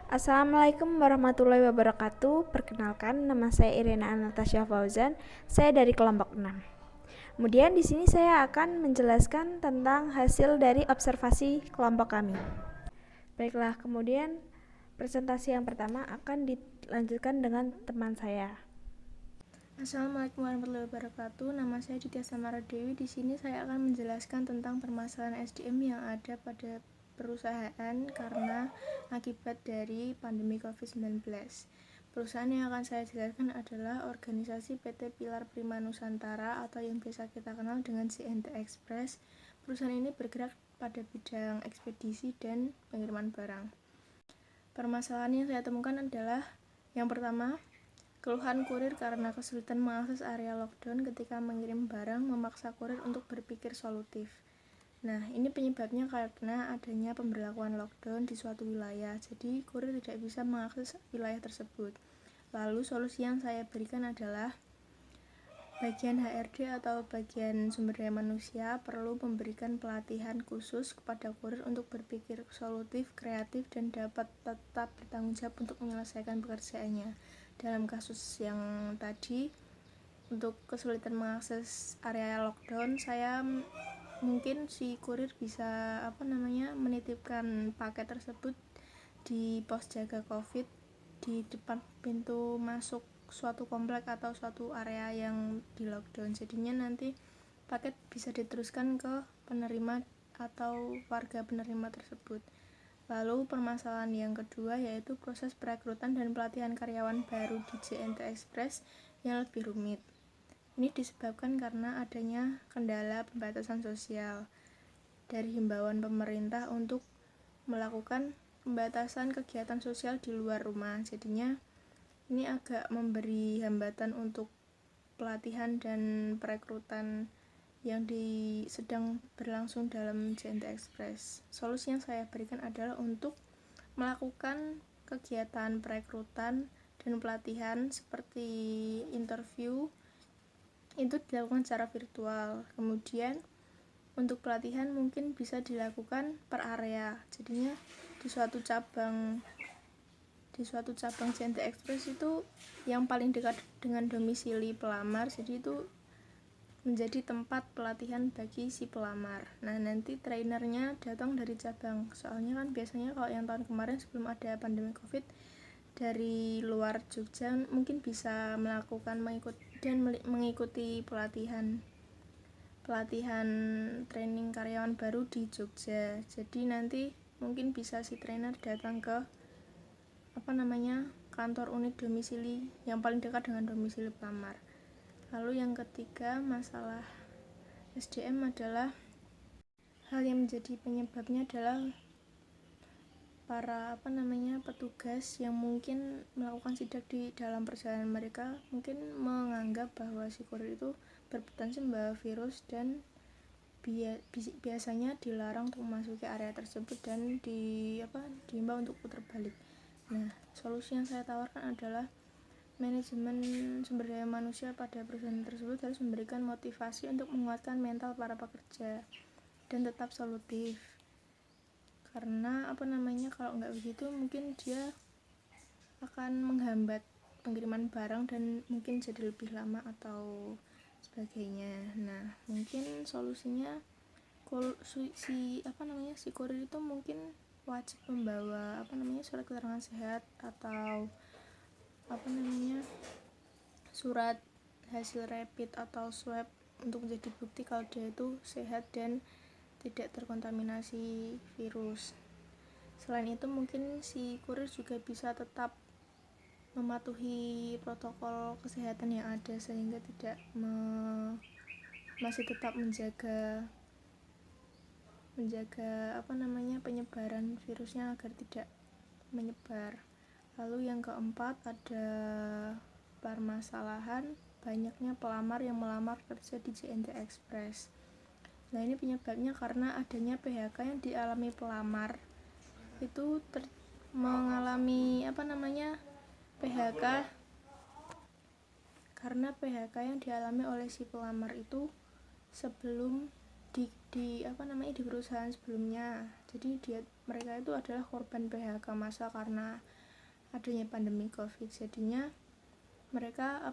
Assalamualaikum warahmatullahi wabarakatuh. Perkenalkan, nama saya Irina Anastasia Fauzan. Saya dari kelompok 6. Kemudian di sini saya akan menjelaskan tentang hasil dari observasi kelompok kami. Baiklah, kemudian presentasi yang pertama akan dilanjutkan dengan teman saya. Assalamualaikum warahmatullahi wabarakatuh. Nama saya Ditya Samara Dewi. Di sini saya akan menjelaskan tentang permasalahan SDM yang ada pada perusahaan karena akibat dari pandemi COVID-19. Perusahaan yang akan saya jelaskan adalah organisasi PT Pilar Prima Nusantara atau yang biasa kita kenal dengan JNT Express. Perusahaan ini bergerak pada bidang ekspedisi dan pengiriman barang. Permasalahan yang saya temukan adalah yang pertama, keluhan kurir karena kesulitan mengakses area lockdown ketika mengirim barang memaksa kurir untuk berpikir solutif. Nah, ini penyebabnya karena adanya pemberlakuan lockdown di suatu wilayah, jadi kurir tidak bisa mengakses wilayah tersebut. Lalu solusi yang saya berikan adalah bagian HRD atau bagian sumber daya manusia perlu memberikan pelatihan khusus kepada kurir untuk berpikir solutif, kreatif, dan dapat tetap bertanggung jawab untuk menyelesaikan pekerjaannya. Dalam kasus yang tadi, untuk kesulitan mengakses area lockdown, saya mungkin si kurir bisa menitipkan paket tersebut di pos jaga COVID di depan pintu masuk suatu komplek atau suatu area yang di lockdown. Jadinya nanti paket bisa diteruskan ke penerima atau warga penerima tersebut. Lalu permasalahan yang kedua yaitu proses perekrutan dan pelatihan karyawan baru di JNT Express yang lebih rumit. Ini disebabkan karena adanya kendala pembatasan sosial dari himbauan pemerintah untuk melakukan pembatasan kegiatan sosial di luar rumah. Jadinya ini agak memberi hambatan untuk pelatihan dan perekrutan yang sedang berlangsung dalam JNT Express. Solusi yang saya berikan adalah untuk melakukan kegiatan perekrutan dan pelatihan seperti interview itu dilakukan secara virtual. Kemudian untuk pelatihan mungkin bisa dilakukan per area. Jadinya di suatu cabang JNT Express itu yang paling dekat dengan domisili pelamar, jadi itu menjadi tempat pelatihan bagi si pelamar. Nah, nanti trainernya datang dari cabang. Soalnya kan biasanya kalau yang tahun kemarin sebelum ada pandemi COVID dari luar Jogja mungkin bisa mengikuti pelatihan training karyawan baru di Jogja. Jadi nanti mungkin bisa si trainer datang ke kantor unit domisili yang paling dekat dengan domisili pelamar. Lalu yang ketiga, masalah SDM adalah hal yang menjadi penyebabnya adalah para petugas yang mungkin melakukan sidak di dalam perjalanan mereka mungkin menganggap bahwa si kurir itu berpotensi membawa virus dan biasanya dilarang untuk memasuki area tersebut dan diimbau untuk putar balik. Nah, solusi yang saya tawarkan adalah manajemen sumber daya manusia pada perusahaan tersebut harus memberikan motivasi untuk menguatkan mental para pekerja dan tetap solutif. Karena kalau nggak begitu mungkin dia akan menghambat pengiriman barang dan mungkin jadi lebih lama atau sebagainya. Nah, mungkin solusinya si kurir itu mungkin wajib membawa surat keterangan sehat atau surat hasil rapid atau swab untuk menjadi bukti kalau dia itu sehat dan tidak terkontaminasi virus. Selain itu mungkin si kurir juga bisa tetap mematuhi protokol kesehatan yang ada sehingga tidak masih tetap menjaga penyebaran virusnya agar tidak menyebar. Lalu yang keempat ada permasalahan banyaknya pelamar yang melamar kerja di JNT Express. Nah, ini penyebabnya karena adanya PHK yang dialami pelamar itu mengalami PHK karena PHK yang dialami oleh si pelamar itu sebelum di perusahaan sebelumnya. Jadi mereka itu adalah korban PHK massal karena adanya pandemi COVID. Jadinya mereka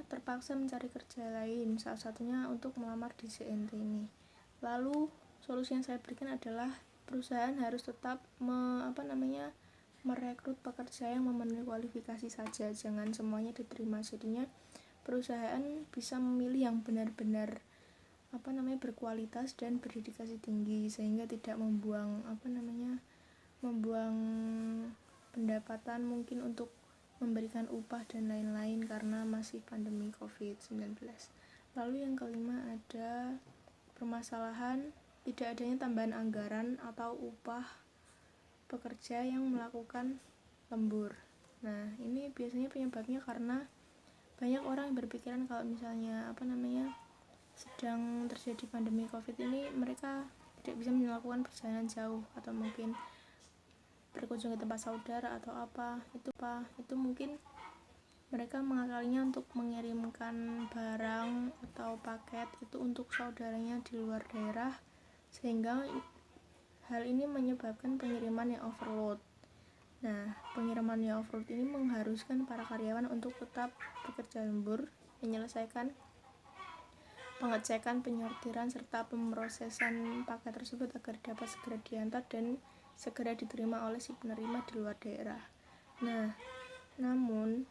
terpaksa mencari kerja lain, salah satunya untuk melamar di CNT ini. Lalu solusi yang saya berikan adalah perusahaan harus tetap merekrut pekerja yang memenuhi kualifikasi saja, jangan semuanya diterima. Jadinya perusahaan bisa memilih yang benar-benar berkualitas dan berdedikasi tinggi, sehingga tidak membuang pendapatan mungkin untuk memberikan upah dan lain-lain karena masih pandemi COVID-19. Lalu yang kelima ada permasalahan tidak adanya tambahan anggaran atau upah pekerja yang melakukan lembur. Nah, ini biasanya penyebabnya karena banyak orang yang berpikiran kalau misalnya sedang terjadi pandemi COVID ini mereka tidak bisa melakukan perjalanan jauh atau mungkin berkunjung ke tempat saudara atau itu mungkin mereka mengakalinya untuk mengirimkan barang atau paket itu untuk saudaranya di luar daerah, sehingga hal ini menyebabkan pengiriman yang overload. Nah, pengiriman yang overload ini mengharuskan para karyawan untuk tetap bekerja lembur, menyelesaikan pengecekan, penyortiran, serta pemrosesan paket tersebut agar dapat segera diantar dan segera diterima oleh si penerima di luar daerah. Nah, namun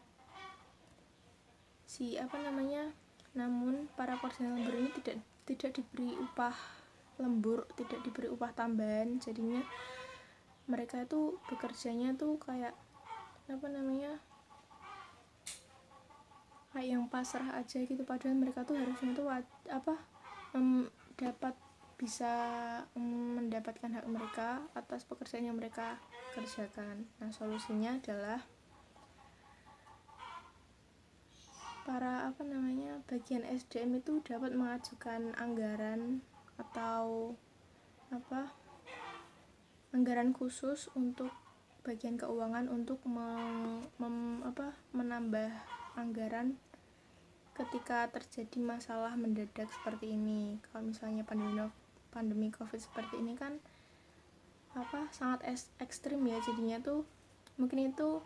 para koordinator lembur ini tidak diberi upah lembur, tidak diberi upah tambahan. Jadinya mereka itu bekerjanya tuh kayak yang pasrah aja gitu, padahal mereka tuh harusnya tuh dapat bisa mendapatkan hak mereka atas pekerjaan yang mereka kerjakan. Nah, solusinya adalah para bagian SDM itu dapat mengajukan anggaran atau anggaran khusus untuk bagian keuangan untuk menambah anggaran ketika terjadi masalah mendadak seperti ini. Kalau misalnya pandemi COVID seperti ini kan sangat ekstrim ya, jadinya tuh mungkin itu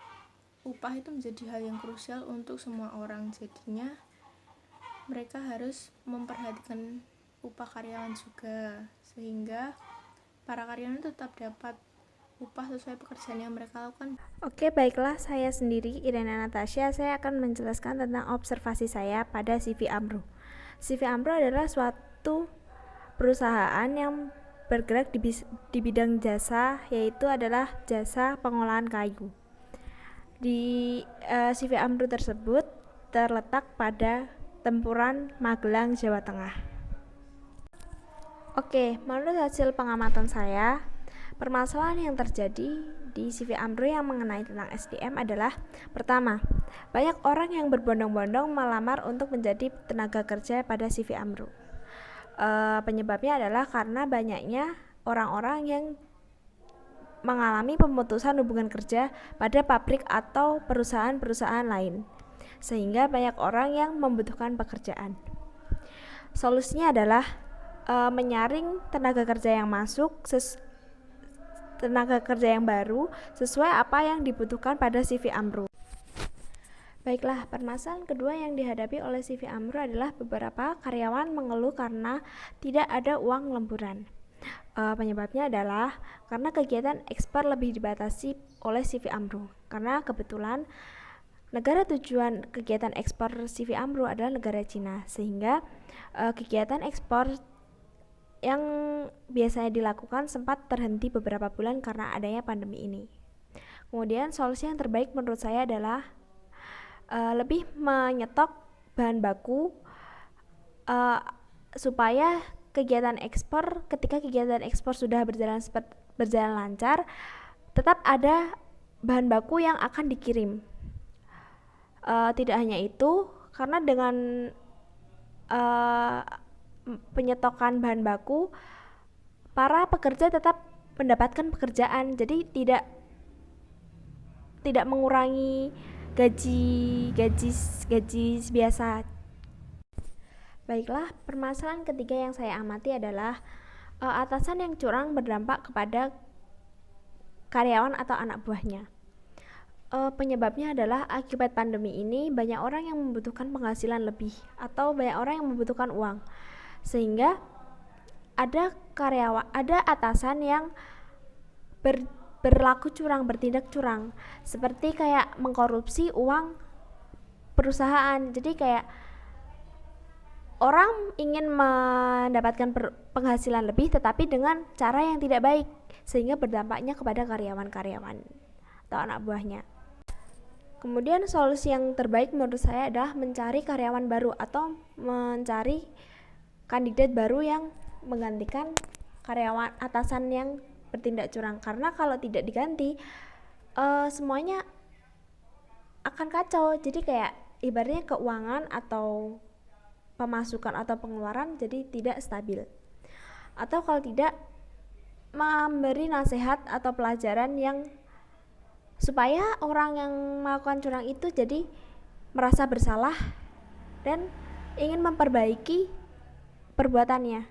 upah itu menjadi hal yang krusial untuk semua orang. Jadinya mereka harus memperhatikan upah karyawan juga, sehingga para karyawan tetap dapat upah sesuai pekerjaan yang mereka lakukan. Oke, baiklah, saya sendiri Irena Natasha. Saya akan menjelaskan tentang observasi saya pada CV Amro. CV Amro adalah suatu perusahaan yang bergerak di bidang jasa, yaitu adalah jasa pengolahan kayu. Di CV Amro tersebut terletak pada Tempuran, Magelang, Jawa Tengah. Oke, menurut hasil pengamatan saya, permasalahan yang terjadi di CV Amro yang mengenai tentang SDM adalah: pertama, banyak orang yang berbondong-bondong melamar untuk menjadi tenaga kerja pada CV Amro. Penyebabnya adalah karena banyaknya orang-orang yang mengalami pemutusan hubungan kerja pada pabrik atau perusahaan-perusahaan lain, sehingga banyak orang yang membutuhkan pekerjaan. Solusinya adalah menyaring tenaga kerja yang masuk, tenaga kerja yang baru sesuai apa yang dibutuhkan pada CV Amro. Baiklah, permasalahan kedua yang dihadapi oleh CV Amro adalah beberapa karyawan mengeluh karena tidak ada uang lemburan. Penyebabnya adalah karena kegiatan ekspor lebih dibatasi oleh CV Amro, karena kebetulan negara tujuan kegiatan ekspor CV Amro adalah negara Cina, sehingga kegiatan ekspor yang biasanya dilakukan sempat terhenti beberapa bulan karena adanya pandemi ini. Kemudian solusi yang terbaik menurut saya adalah lebih menyetok bahan baku supaya kegiatan ekspor, ketika kegiatan ekspor sudah berjalan lancar, tetap ada bahan baku yang akan dikirim. Tidak hanya itu, karena dengan penyetokan bahan baku, para pekerja tetap mendapatkan pekerjaan, jadi tidak mengurangi gaji biasa. Baiklah, permasalahan ketiga yang saya amati adalah atasan yang curang berdampak kepada karyawan atau anak buahnya. Penyebabnya adalah akibat pandemi ini banyak orang yang membutuhkan penghasilan lebih atau banyak orang yang membutuhkan uang, sehingga ada atasan yang berlaku curang, bertindak curang, seperti kayak mengkorupsi uang perusahaan. Jadi kayak orang ingin mendapatkan penghasilan lebih tetapi dengan cara yang tidak baik, sehingga berdampaknya kepada karyawan-karyawan atau anak buahnya. Kemudian solusi yang terbaik menurut saya adalah mencari karyawan baru atau mencari kandidat baru yang menggantikan karyawan atasan yang bertindak curang. Karena kalau tidak diganti, semuanya akan kacau. Jadi kayak ibaratnya keuangan atau pemasukan atau pengeluaran jadi tidak stabil. Atau kalau tidak, memberi nasihat atau pelajaran yang supaya orang yang melakukan curang itu jadi merasa bersalah dan ingin memperbaiki perbuatannya.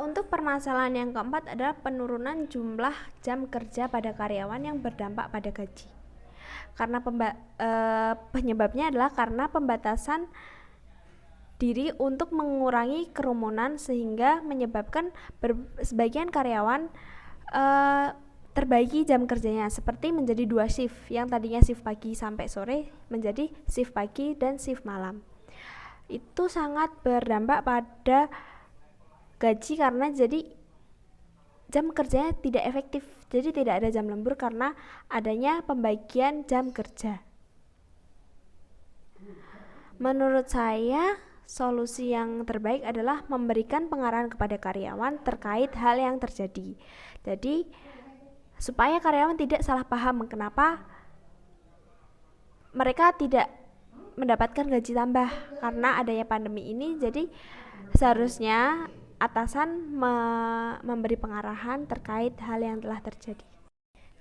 Untuk permasalahan yang keempat adalah penurunan jumlah jam kerja pada karyawan yang berdampak pada gaji. Karena penyebabnya adalah karena pembatasan diri untuk mengurangi kerumunan, sehingga menyebabkan sebagian karyawan terbagi jam kerjanya, seperti menjadi 2 shift, yang tadinya shift pagi sampai sore menjadi shift pagi dan shift malam. Itu sangat berdampak pada gaji karena jadi jam kerjanya tidak efektif, jadi tidak ada jam lembur karena adanya pembagian jam kerja. Menurut saya, solusi yang terbaik adalah memberikan pengarahan kepada karyawan terkait hal yang terjadi. Jadi supaya karyawan tidak salah paham kenapa mereka tidak mendapatkan gaji tambah karena adanya pandemi ini. Jadi seharusnya atasan memberi pengarahan terkait hal yang telah terjadi.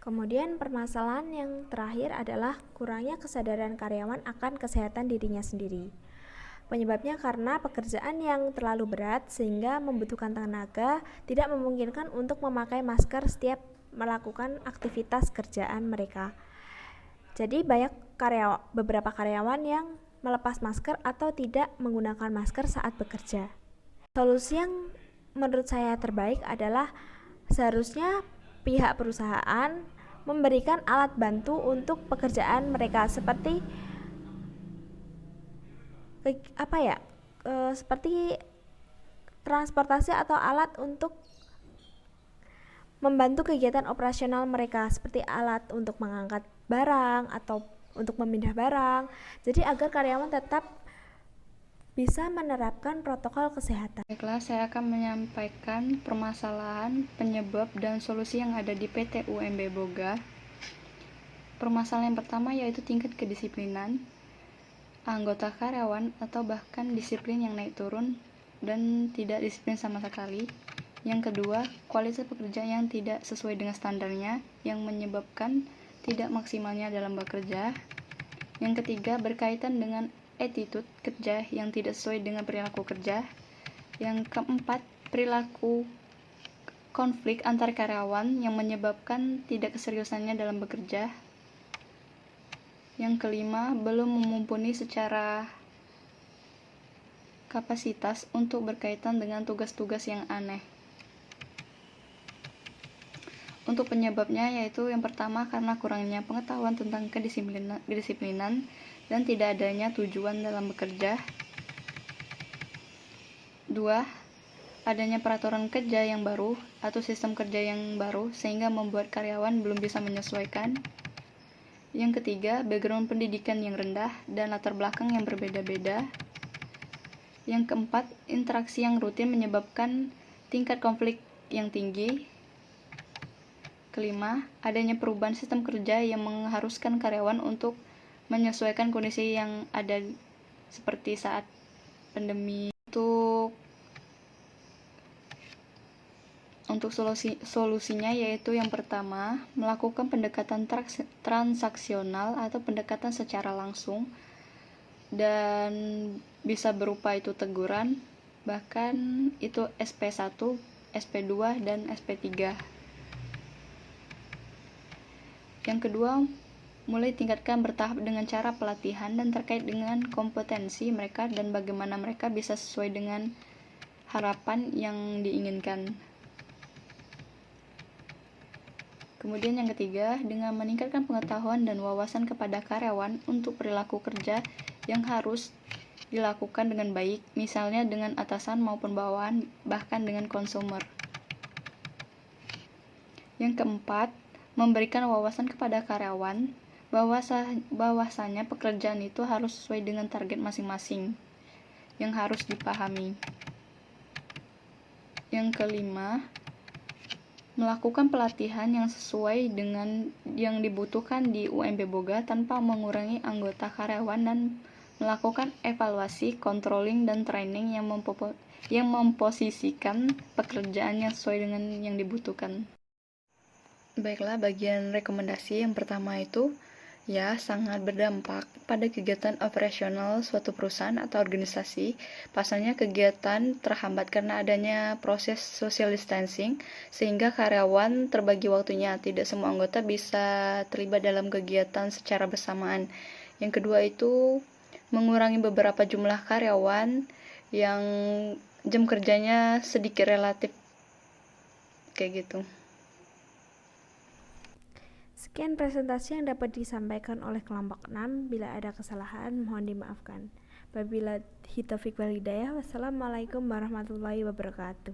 Kemudian permasalahan yang terakhir adalah kurangnya kesadaran karyawan akan kesehatan dirinya sendiri. Penyebabnya karena pekerjaan yang terlalu berat sehingga membutuhkan tenaga, tidak memungkinkan untuk memakai masker setiap melakukan aktivitas kerjaan mereka. Jadi beberapa karyawan yang melepas masker atau tidak menggunakan masker saat bekerja. Solusi yang menurut saya terbaik adalah seharusnya pihak perusahaan memberikan alat bantu untuk pekerjaan mereka, seperti seperti transportasi atau alat untuk membantu kegiatan operasional mereka, seperti alat untuk mengangkat barang atau untuk memindah barang. Jadi agar karyawan tetap bisa menerapkan protokol kesehatan. Baiklah, saya akan menyampaikan permasalahan, penyebab, dan solusi yang ada di PT UMB Boga. Permasalahan yang pertama yaitu tingkat kedisiplinan anggota karyawan atau bahkan disiplin yang naik turun dan tidak disiplin sama sekali. Yang kedua, kualitas pekerja yang tidak sesuai dengan standarnya yang menyebabkan tidak maksimalnya dalam bekerja. Yang ketiga, berkaitan dengan attitude kerja yang tidak sesuai dengan perilaku kerja. Yang keempat, perilaku konflik antar karyawan yang menyebabkan tidak keseriusannya dalam bekerja. Yang kelima, belum mumpuni secara kapasitas untuk berkaitan dengan tugas-tugas yang aneh. Untuk penyebabnya yaitu yang pertama karena kurangnya pengetahuan tentang kedisiplinan dan tidak adanya tujuan dalam bekerja. 2. Adanya peraturan kerja yang baru atau sistem kerja yang baru sehingga membuat karyawan belum bisa menyesuaikan. Yang ketiga, background pendidikan yang rendah dan latar belakang yang berbeda-beda. Yang keempat, interaksi yang rutin menyebabkan tingkat konflik yang tinggi. Kelima, adanya perubahan sistem kerja yang mengharuskan karyawan untuk menyesuaikan kondisi yang ada seperti saat pandemi. Untuk solusinya yaitu yang pertama, melakukan pendekatan transaksional atau pendekatan secara langsung dan bisa berupa itu teguran, bahkan itu SP1, SP2, dan SP3. Yang kedua, mulai tingkatkan bertahap dengan cara pelatihan dan terkait dengan kompetensi mereka dan bagaimana mereka bisa sesuai dengan harapan yang diinginkan. Kemudian yang ketiga, dengan meningkatkan pengetahuan dan wawasan kepada karyawan untuk perilaku kerja yang harus dilakukan dengan baik, misalnya dengan atasan maupun bawahan, bahkan dengan konsumer. Yang keempat, memberikan wawasan kepada karyawan bahwasanya pekerjaan itu harus sesuai dengan target masing-masing yang harus dipahami. Yang kelima, melakukan pelatihan yang sesuai dengan yang dibutuhkan di UMB Boga tanpa mengurangi anggota karyawan dan melakukan evaluasi, controlling, dan training yang memposisikan pekerjaan yang sesuai dengan yang dibutuhkan. Baiklah, bagian rekomendasi yang pertama itu sangat berdampak pada kegiatan operasional suatu perusahaan atau organisasi. Pasalnya kegiatan terhambat karena adanya proses social distancing, sehingga karyawan terbagi waktunya. Tidak semua anggota bisa terlibat dalam kegiatan secara bersamaan. Yang kedua itu mengurangi beberapa jumlah karyawan yang jam kerjanya sedikit relatif kayak gitu. Sekian presentasi yang dapat disampaikan oleh kelompok 6. Bila ada kesalahan, mohon dimaafkan. Wabillahi taufiq wal hidayah. Wassalamualaikum warahmatullahi wabarakatuh.